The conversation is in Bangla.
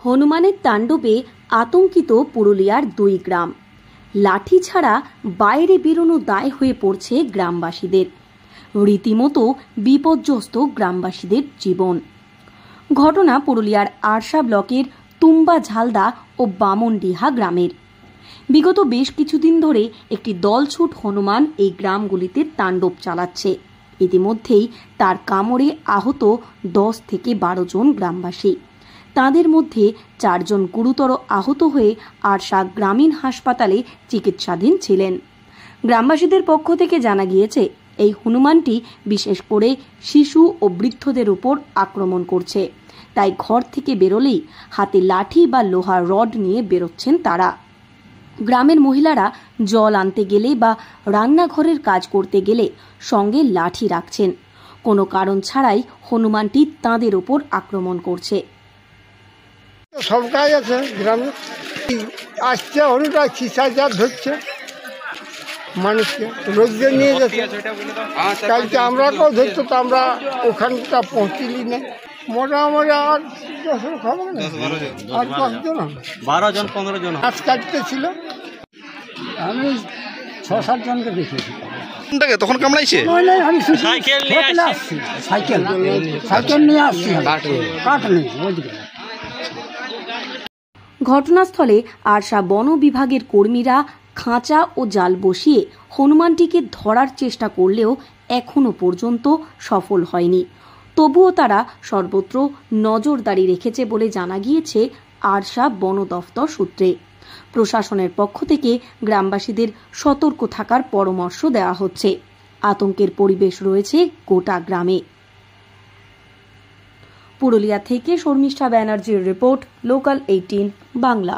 হনুমানের তাণ্ডবে আতঙ্কিত পুরুলিয়ার দুই গ্রাম। লাঠি ছাড়া বাইরে বেরোনো দায় হয়ে পড়ছে গ্রামবাসীদের। রীতিমতো বিপর্যস্ত গ্রামবাসীদের জীবন। ঘটনা পুরুলিয়ার আরশা ব্লকের তুম্বা ঝালদা ও বামনডিহা গ্রামের। বিগত বেশ কিছুদিন ধরে একটি দলছুট হনুমান এই গ্রামগুলিতে তাণ্ডব চালাচ্ছে। ইতিমধ্যেই তার কামড়ে আহত 10 থেকে 12 জন গ্রামবাসী। তাদের মধ্যে 4 জন গুরুতর আহত হয়ে আরশা গ্রামীণ হাসপাতালে চিকিৎসাধীন ছিলেন। গ্রামবাসীদের পক্ষ থেকে জানা গিয়েছে, এই হনুমানটি বিশেষ করে শিশু ও বৃদ্ধদের উপর আক্রমণ করছে। তাই ঘর থেকে বেরোলেই হাতে লাঠি বা লোহার রড নিয়ে বেরোচ্ছেন তারা। গ্রামের মহিলারা জল আনতে গেলে বা রান্নাঘরের কাজ করতে গেলে সঙ্গে লাঠি রাখছেন। কোনো কারণ ছাড়াই হনুমানটি তাদের উপর আক্রমণ করছে। সব কাজ আছে গ্রামে, আসছে হনুটা খিসাচার ধরছে মানুষকে, রোজে নিয়ে যাচ্ছে। কালকে আমরা কেউ ধরছো, তো আমরা ওখানটা পৌঁছিলি না। মোটামুটি আর 10 খবর না, আর 10 জন 12 জন 15 জন আজ কাটতে ছিল। আমি 6-7 জনকে দেখেছি। তখন কামড়াইছে? আমি সাইকেল নিয়ে আসছি, সাইকেল নিয়ে আসছি, কাট নেই ওইদিকে। ঘটনাস্থলে আরশা বন বিভাগের কর্মীরা খাঁচা ও জাল বসিয়ে হনুমানটিকে ধরার চেষ্টা করলেও এখনো পর্যন্ত সফল হয়নি। তবুও তারা সর্বত্র নজরদারি রেখেছে বলে জানা গিয়েছে আরশা বন দফতর সূত্রে। প্রশাসনের পক্ষ থেকে গ্রামবাসীদের সতর্ক থাকার পরামর্শ দেওয়া হচ্ছে। আতঙ্কের পরিবেশ রয়েছে গোটা গ্রামে। পুরুলিয়া থেকে শর্মিষ্ঠা ব্যানার্জির রিপোর্ট, লোকাল 18 বাংলা।